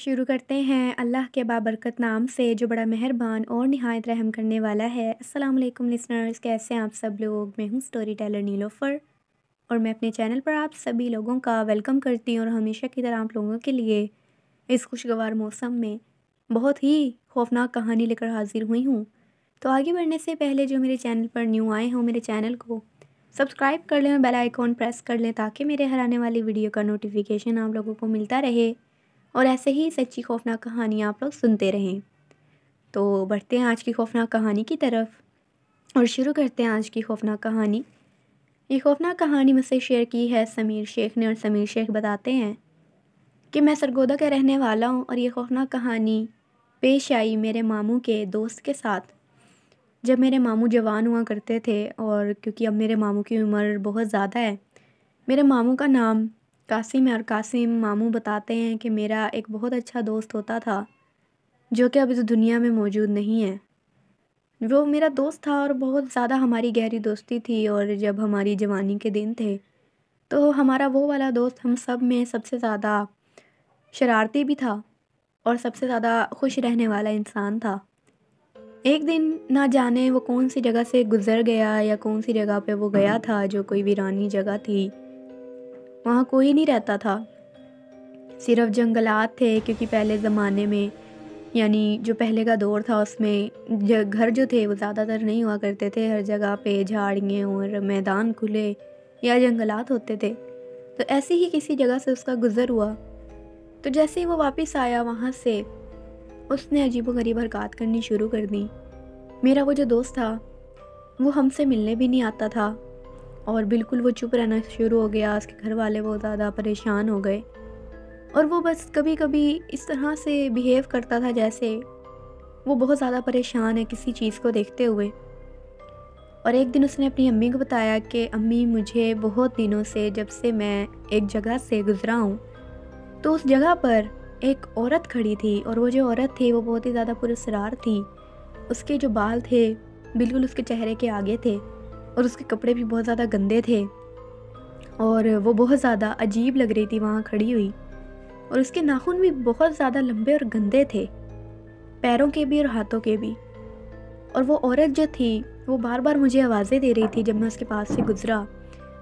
शुरू करते हैं अल्लाह के बाबरकत नाम से जो बड़ा मेहरबान और निहायत रहम करने वाला है। अस्सलाम वालेकुम लिसनर्स, कैसे हैं आप सब लोग। मैं हूँ स्टोरी टेलर नीलोफ़र और मैं अपने चैनल पर आप सभी लोगों का वेलकम करती हूँ और हमेशा की तरह आप लोगों के लिए इस खुशगवार मौसम में बहुत ही खौफनाक कहानी लेकर हाजिर हुई हूँ। तो आगे बढ़ने से पहले जो मेरे चैनल पर न्यू आए हों, मेरे चैनल को सब्सक्राइब कर लें और बेल आइकॉन प्रेस कर लें ताकि मेरे हर आने वाली वीडियो का नोटिफिकेशन आप लोगों को मिलता रहे और ऐसे ही सच्ची खौफनाक कहानियाँ आप लोग सुनते रहें। तो बढ़ते हैं आज की खौफनाक कहानी की तरफ और शुरू करते हैं आज की खौफनाक कहानी। ये खौफनाक कहानी मुझसे शेयर की है समीर शेख ने और समीर शेख बताते हैं कि मैं सरगोदा का रहने वाला हूँ और ये खौफनाक कहानी पेश आई मेरे मामू के दोस्त के साथ जब मेरे मामू जवान हुआ करते थे। और क्योंकि अब मेरे मामू की उम्र बहुत ज़्यादा है, मेरे मामू का नाम कासिम है और कासिम मामू बताते हैं कि मेरा एक बहुत अच्छा दोस्त होता था जो कि अब इस दुनिया में मौजूद नहीं है। वो मेरा दोस्त था और बहुत ज़्यादा हमारी गहरी दोस्ती थी और जब हमारी जवानी के दिन थे तो हमारा वो वाला दोस्त हम सब में सबसे ज़्यादा शरारती भी था और सबसे ज़्यादा खुश रहने वाला इंसान था। एक दिन ना जाने वो कौन सी जगह से गुज़र गया या कौन सी जगह पे वो गया था जो कोई वीरानी जगह थी। वहाँ कोई नहीं रहता था, सिर्फ जंगलात थे क्योंकि पहले ज़माने में यानी जो पहले का दौर था उसमें घर जो थे वो ज़्यादातर नहीं हुआ करते थे। हर जगह पे झाड़ियाँ और मैदान खुले या जंगलात होते थे। तो ऐसे ही किसी जगह से उसका गुज़र हुआ। तो जैसे ही वो वापस आया वहाँ से उसने अजीबोगरीब हरकत करनी शुरू कर दी। मेरा वो जो दोस्त था वो हमसे मिलने भी नहीं आता था और बिल्कुल वो चुप रहना शुरू हो गया। उसके घर वाले बहुत ज़्यादा परेशान हो गए और वो बस कभी कभी इस तरह से बिहेव करता था जैसे वो बहुत ज़्यादा परेशान है किसी चीज़ को देखते हुए। और एक दिन उसने अपनी अम्मी को बताया कि अम्मी, मुझे बहुत दिनों से जब से मैं एक जगह से गुज़रा हूँ तो उस जगह पर एक औरत खड़ी थी और वो जो औरत थी वो बहुत ही ज़्यादा पुरस्कार थी। उसके जो बाल थे बिल्कुल उसके चेहरे के आगे थे और उसके कपड़े भी बहुत ज़्यादा गंदे थे और वो बहुत ज़्यादा अजीब लग रही थी वहाँ खड़ी हुई। और उसके नाखून भी बहुत ज़्यादा लंबे और गंदे थे, पैरों के भी और हाथों के भी। और वो औरत जो थी वो बार बार मुझे आवाज़ें दे रही थी जब मैं उसके पास से गुज़रा।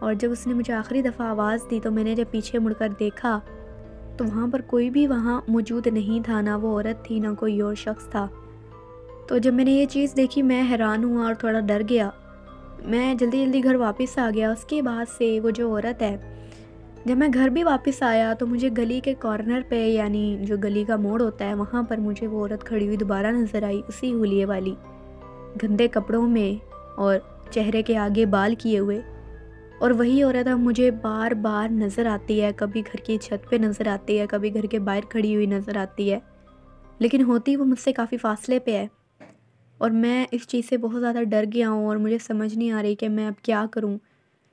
और जब उसने मुझे आखिरी दफ़ा आवाज़ दी तो मैंने जब पीछे मुड़कर देखा तो वहाँ पर कोई भी वहाँ मौजूद नहीं था, ना वो औरत थी ना कोई और शख्स था। तो जब मैंने ये चीज़ देखी मैं हैरान हुआ और थोड़ा डर गया। मैं जल्दी जल्दी घर वापस आ गया। उसके बाद से वो जो औरत है, जब मैं घर भी वापस आया तो मुझे गली के कॉर्नर पे यानी जो गली का मोड़ होता है वहाँ पर मुझे वो औरत खड़ी हुई दोबारा नज़र आई, उसी हुलिये वाली, गंदे कपड़ों में और चेहरे के आगे बाल किए हुए। और वही औरत अब मुझे बार बार नज़र आती है, कभी घर की छत पे नज़र आती है, कभी घर के बाहर खड़ी हुई नज़र आती है, लेकिन होती वो मुझसे काफ़ी फासले पे है। और मैं इस चीज़ से बहुत ज़्यादा डर गया हूँ और मुझे समझ नहीं आ रही कि मैं अब क्या करूँ,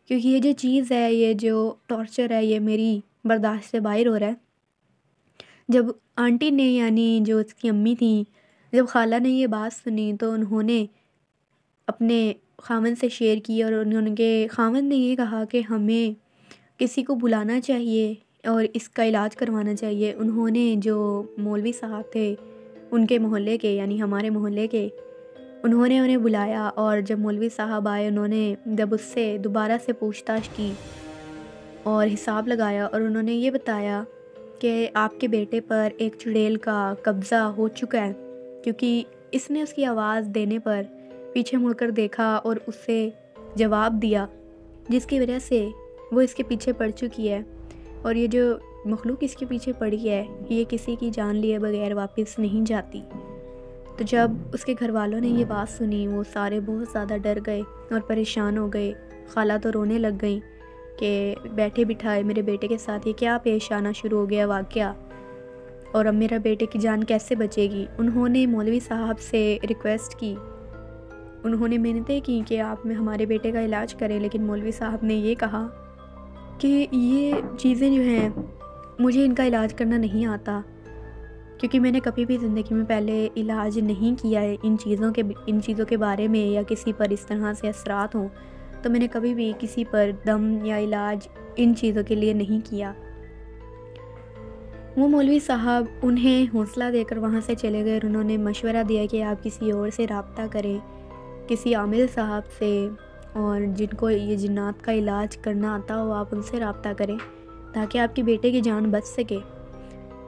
क्योंकि ये जो चीज़ है, ये जो टॉर्चर है, ये मेरी बर्दाश्त से बाहर हो रहा है। जब आंटी ने यानी जो उसकी अम्मी थी, जब खाला ने ये बात सुनी तो उन्होंने अपने खामन से शेयर की और उनके खामन ने ये कहा कि हमें किसी को बुलाना चाहिए और इसका इलाज करवाना चाहिए। उन्होंने जो मौलवी साहब थे उनके मोहल्ले के यानी हमारे मोहल्ले के, उन्होंने उन्हें बुलाया और जब मौलवी साहब आए उन्होंने जब उससे दोबारा से पूछताछ की और हिसाब लगाया और उन्होंने ये बताया कि आपके बेटे पर एक चुड़ैल का कब्ज़ा हो चुका है, क्योंकि इसने उसकी आवाज़ देने पर पीछे मुड़कर देखा और उससे जवाब दिया, जिसकी वजह से वो इसके पीछे पड़ चुकी है। और ये जो मखलूक इसके पीछे पड़ी है ये किसी की जान लिए बगैर वापस नहीं जाती। तो जब उसके घर वालों ने ये बात सुनी वो सारे बहुत ज़्यादा डर गए और परेशान हो गए। खाला तो रोने लग गई कि बैठे बिठाए मेरे बेटे के साथ ये क्या पेश आना शुरू हो गया वाक़या, और अब मेरा बेटे की जान कैसे बचेगी। उन्होंने मौलवी साहब से रिक्वेस्ट की, उन्होंने मिन्नतें की कि आप में हमारे बेटे का इलाज करें, लेकिन मौलवी साहब ने ये कहा कि ये चीज़ें जो हैं मुझे इनका इलाज करना नहीं आता, क्योंकि मैंने कभी भी ज़िंदगी में पहले इलाज नहीं किया है इन चीज़ों के बारे में, या किसी पर इस तरह से असरात हों तो मैंने कभी भी किसी पर दम या इलाज इन चीज़ों के लिए नहीं किया। वो मौलवी साहब उन्हें हौसला देकर वहाँ से चले गए और उन्होंने मशवरा दिया कि आप किसी और से रब्ता करें, किसी आमिल साहब से, और जिनको ये जिन्नात का इलाज करना आता हो आप उनसे रब्ता करें ताकि आपके बेटे की जान बच सके।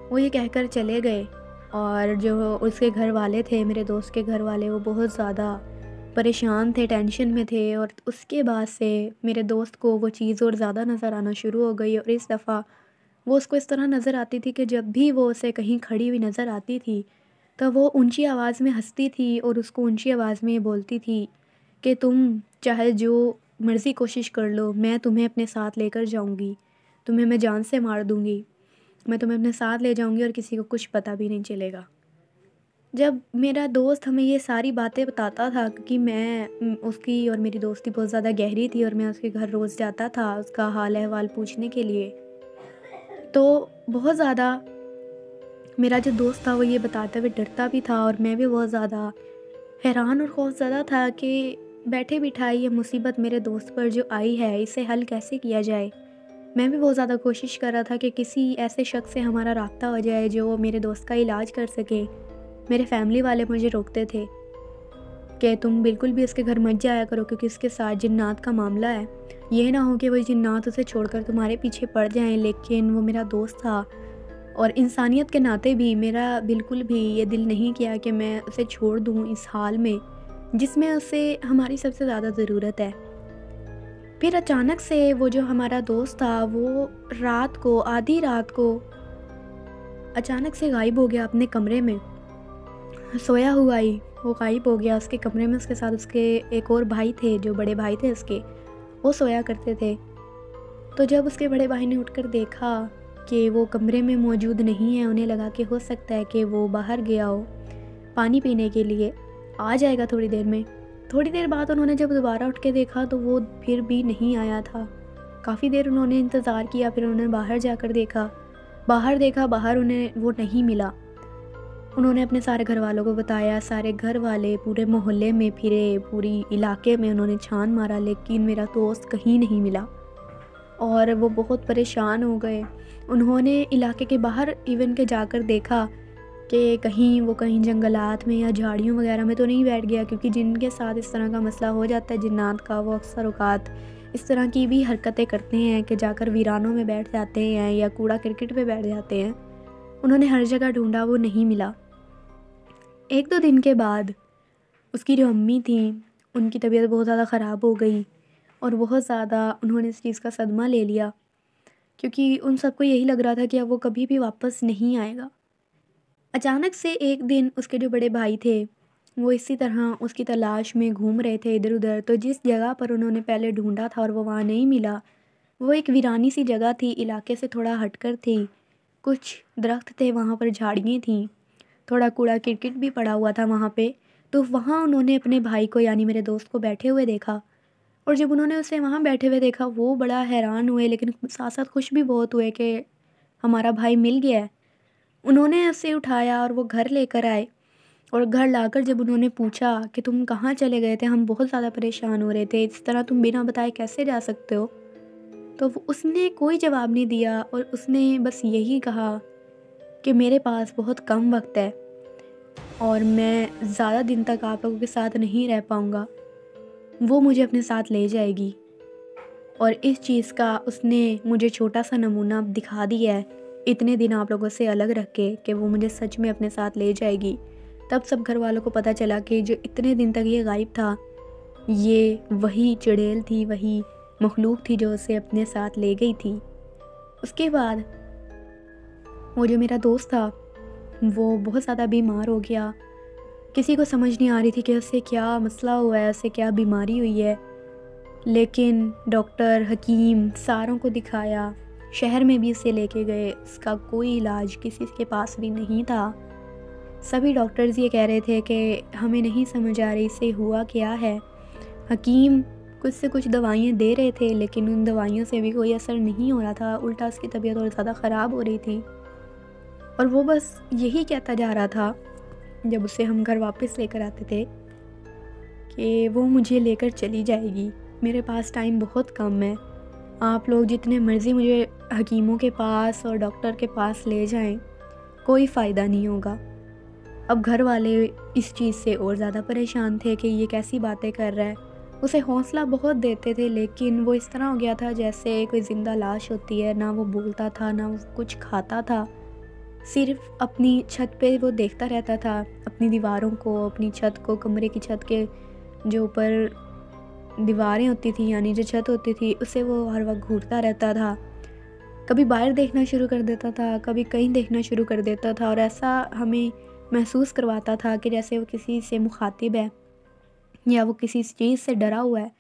वो ये कहकर चले गए और जो उसके घर वाले थे, मेरे दोस्त के घर वाले, वो बहुत ज़्यादा परेशान थे, टेंशन में थे। और उसके बाद से मेरे दोस्त को वो चीज़ और ज़्यादा नज़र आना शुरू हो गई और इस दफ़ा वो उसको इस तरह नज़र आती थी कि जब भी वो उसे कहीं खड़ी हुई नज़र आती थी तो वो ऊंची आवाज़ में हंसती थी और उसको ऊंची आवाज़ में ये बोलती थी कि तुम चाहे जो मर्ज़ी कोशिश कर लो, मैं तुम्हें अपने साथ लेकर जाऊंगी, तुम्हें मैं जान से मार दूंगी, मैं तुम्हें अपने साथ ले जाऊंगी और किसी को कुछ पता भी नहीं चलेगा। जब मेरा दोस्त हमें ये सारी बातें बताता था, क्योंकि उसकी और मेरी दोस्ती बहुत ज़्यादा गहरी थी और मैं उसके घर रोज़ जाता था उसका हाल अहवाल पूछने के लिए, तो बहुत ज़्यादा मेरा जो दोस्त था वो ये बताते हुए डरता भी था और मैं भी बहुत ज़्यादा हैरान और खौफज़दा था कि बैठे बिठाई ये मुसीबत मेरे दोस्त पर जो आई है इसे हल कैसे किया जाए। मैं भी बहुत ज़्यादा कोशिश कर रहा था कि किसी ऐसे शख्स से हमारा राब्ता हो जाए जो मेरे दोस्त का इलाज कर सके। मेरे फैमिली वाले मुझे रोकते थे कि तुम बिल्कुल भी इसके घर मत जाया करो क्योंकि इसके साथ जिन्नात का मामला है, ये ना हो कि वो जिन्नात उसे छोड़कर तुम्हारे पीछे पड़ जाएं। लेकिन वो मेरा दोस्त था और इंसानियत के नाते भी मेरा बिल्कुल भी ये दिल नहीं किया कि मैं उसे छोड़ दूँ इस हाल में जिसमें उसे हमारी सबसे ज़्यादा ज़रूरत है। फिर अचानक से वो जो हमारा दोस्त था वो रात को, आधी रात को अचानक से गायब हो गया अपने कमरे में। सोया हुआ ही वो गायब हो गया उसके कमरे में। उसके साथ उसके एक और भाई थे, जो बड़े भाई थे उसके, वो सोया करते थे। तो जब उसके बड़े भाई ने उठकर देखा कि वो कमरे में मौजूद नहीं है, उन्हें लगा कि हो सकता है कि वो बाहर गया हो पानी पीने के लिए, आ जाएगा थोड़ी देर में। थोड़ी देर बाद उन्होंने जब दोबारा उठ के देखा तो वो फिर भी नहीं आया था। काफ़ी देर उन्होंने इंतज़ार किया, फिर उन्होंने बाहर जाकर देखा, बाहर उन्हें वो नहीं मिला। उन्होंने अपने सारे घर वालों को बताया, सारे घर वाले पूरे मोहल्ले में फिरे, पूरी इलाके में उन्होंने छान मारा, लेकिन मेरा दोस्त कहीं नहीं मिला और वो बहुत परेशान हो गए। उन्होंने इलाके के बाहर इवन के जाकर देखा कि कहीं जंगलात में या झाड़ियों वगैरह में तो नहीं बैठ गया, क्योंकि जिनके साथ इस तरह का मसला हो जाता है जिन्नात का, वो अक्सर औकात इस तरह की भी हरकतें करते हैं कि जाकर वीरानों में बैठ जाते हैं या कूड़ा क्रिकेट पे बैठ जाते हैं। उन्होंने हर जगह ढूंढा, वो नहीं मिला। 1-2 दिन के बाद उसकी जो अम्मी थी उनकी तबीयत बहुत ज़्यादा ख़राब हो गई और बहुत ज़्यादा उन्होंने इस चीज़ का सदमा ले लिया, क्योंकि उन सबको यही लग रहा था कि अब वो कभी भी वापस नहीं आएगा। अचानक से एक दिन उसके जो बड़े भाई थे वो इसी तरह उसकी तलाश में घूम रहे थे इधर उधर। तो जिस जगह पर उन्होंने पहले ढूंढा था और वो वहाँ नहीं मिला, वो एक वीरानी सी जगह थी, इलाके से थोड़ा हटकर थी। कुछ दरख्त थे वहाँ पर, झाड़ियाँ थीं, थोड़ा कूड़ा किरकिट भी पड़ा हुआ था वहाँ पे। तो वहाँ उन्होंने अपने भाई को, यानी मेरे दोस्त को, बैठे हुए देखा। और जब उन्होंने उसे वहाँ बैठे हुए देखा वो बड़ा हैरान हुए, लेकिन साथ साथ खुश भी बहुत हुए कि हमारा भाई मिल गया है। उन्होंने उसे उठाया और वो घर लेकर आए और घर लाकर जब उन्होंने पूछा कि तुम कहाँ चले गए थे, हम बहुत ज़्यादा परेशान हो रहे थे, इस तरह तुम बिना बताए कैसे जा सकते हो, तो उसने कोई जवाब नहीं दिया और उसने बस यही कहा कि मेरे पास बहुत कम वक्त है और मैं ज़्यादा दिन तक आप लोगों के साथ नहीं रह पाऊँगा, वो मुझे अपने साथ ले जाएगी। और इस चीज़ का उसने मुझे छोटा सा नमूना दिखा दिया है इतने दिन आप लोगों से अलग रख के कि वो मुझे सच में अपने साथ ले जाएगी। तब सब घर वालों को पता चला कि जो इतने दिन तक ये गायब था ये वही चुड़ैल थी, वही मखलूक थी जो उसे अपने साथ ले गई थी। उसके बाद वो जो मेरा दोस्त था वो बहुत ज़्यादा बीमार हो गया। किसी को समझ नहीं आ रही थी कि उससे क्या मसला हुआ है, उससे क्या बीमारी हुई है। लेकिन डॉक्टर, हकीम सारों को दिखाया, शहर में भी इसे लेके गए, इसका कोई इलाज किसी के पास भी नहीं था। सभी डॉक्टर्स ये कह रहे थे कि हमें नहीं समझ आ रही इसे हुआ क्या है। हकीम कुछ से कुछ दवाइयाँ दे रहे थे लेकिन उन दवाइयों से भी कोई असर नहीं हो रहा था, उल्टा उसकी तबीयत और ज़्यादा ख़राब हो रही थी। और वो बस यही कहता जा रहा था जब उसे हम घर वापस लेकर आते थे कि वो मुझे लेकर चली जाएगी, मेरे पास टाइम बहुत कम है, आप लोग जितने मर्ज़ी मुझे हकीमों के पास और डॉक्टर के पास ले जाएं, कोई फ़ायदा नहीं होगा। अब घर वाले इस चीज़ से और ज़्यादा परेशान थे कि ये कैसी बातें कर रहा है। उसे हौसला बहुत देते थे, लेकिन वो इस तरह हो गया था जैसे कोई ज़िंदा लाश होती है। ना वो बोलता था, ना वो कुछ खाता था। सिर्फ़ अपनी छत पे वो देखता रहता था, अपनी दीवारों को, अपनी छत को, कमरे की छत के जो ऊपर दीवारें होती थी, यानी जो छत होती थी, उसे वो हर वक़्त घूरता रहता था। कभी बाहर देखना शुरू कर देता था, कभी कहीं देखना शुरू कर देता था, और ऐसा हमें महसूस करवाता था कि जैसे वो किसी से मुखातिब है या वो किसी चीज़ से डरा हुआ है।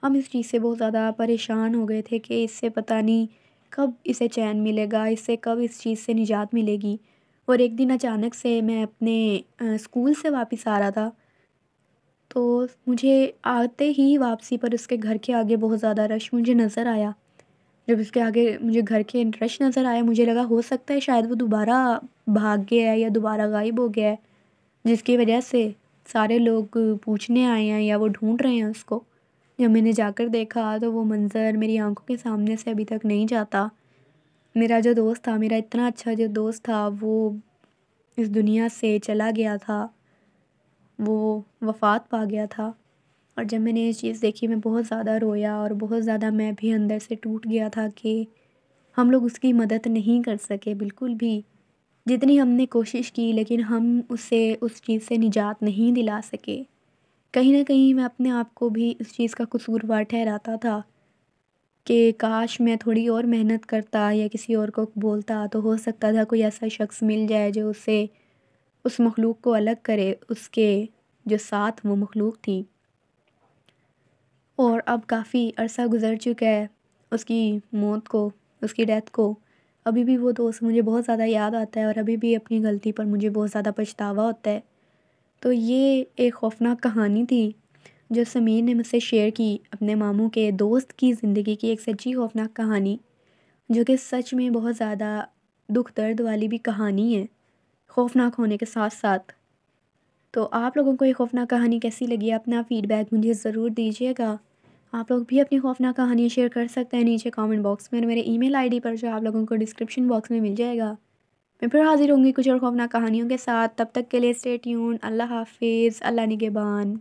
हम इस चीज़ से बहुत ज़्यादा परेशान हो गए थे कि इससे पता नहीं कब इसे चैन मिलेगा, इससे कब इस चीज़ से निजात मिलेगी। और एक दिन अचानक से मैं अपने स्कूल से वापस आ रहा था, तो मुझे आते ही वापसी पर उसके घर के आगे बहुत ज़्यादा रश मुझे नज़र आया। जब उसके आगे मुझे घर के रश नज़र आया, मुझे लगा हो सकता है शायद वो दोबारा भाग गया है या दोबारा गायब हो गया है, जिसकी वजह से सारे लोग पूछने आए हैं या वो ढूँढ रहे हैं उसको। जब मैंने जाकर देखा तो वो मंज़र मेरी आँखों के सामने से अभी तक नहीं जाता। मेरा जो दोस्त था, मेरा इतना अच्छा जो दोस्त था, वो इस दुनिया से चला गया था, वो वफ़ात पा गया था। और जब मैंने ये चीज़ देखी, मैं बहुत ज़्यादा रोया और बहुत ज़्यादा मैं भी अंदर से टूट गया था कि हम लोग उसकी मदद नहीं कर सके बिल्कुल भी। जितनी हमने कोशिश की, लेकिन हम उसे उस चीज़ से निजात नहीं दिला सके। कहीं न कहीं मैं अपने आप को भी इस चीज़ का कसूरवार ठहराता था कि काश मैं थोड़ी और मेहनत करता या किसी और को बोलता, तो हो सकता था कोई ऐसा शख़्स मिल जाए जो उसे उस मख़लूक़ को अलग करे, उसके जो साथ वो मख़लूक़ थी। और अब काफ़ी अरसा गुज़र चुका है उसकी मौत को, उसकी डेथ को। अभी भी वो दोस्त मुझे बहुत ज़्यादा याद आता है और अभी भी अपनी गलती पर मुझे बहुत ज़्यादा पछतावा होता है। तो ये एक खौफ़नाक कहानी थी जो समीर ने मुझसे शेयर की, अपने मामू के दोस्त की ज़िंदगी की एक सच्ची खौफ़नाक कहानी, जो कि सच में बहुत ज़्यादा दुःख दर्द वाली भी कहानी है, खौफ़नाक होने के साथ-साथ। तो आप लोगों को ये खौफ़नाक कहानी कैसी लगी? अपना फ़ीडबैक मुझे ज़रूर दीजिएगा। आप लोग भी अपनी खौफ़नाक कहानियाँ शेयर कर सकते हैं नीचे कमेंट बॉक्स में और मेरे ईमेल आईडी पर, जो आप लोगों को डिस्क्रिप्शन बॉक्स में मिल जाएगा। मैं फिर हाज़िर होंगी कुछ और खौफ़नाक कहानियों के साथ। तब तक के लिए स्टे ट्यून्ड। अल्लाह हाफ़िज़। अल्लाह निगहबान।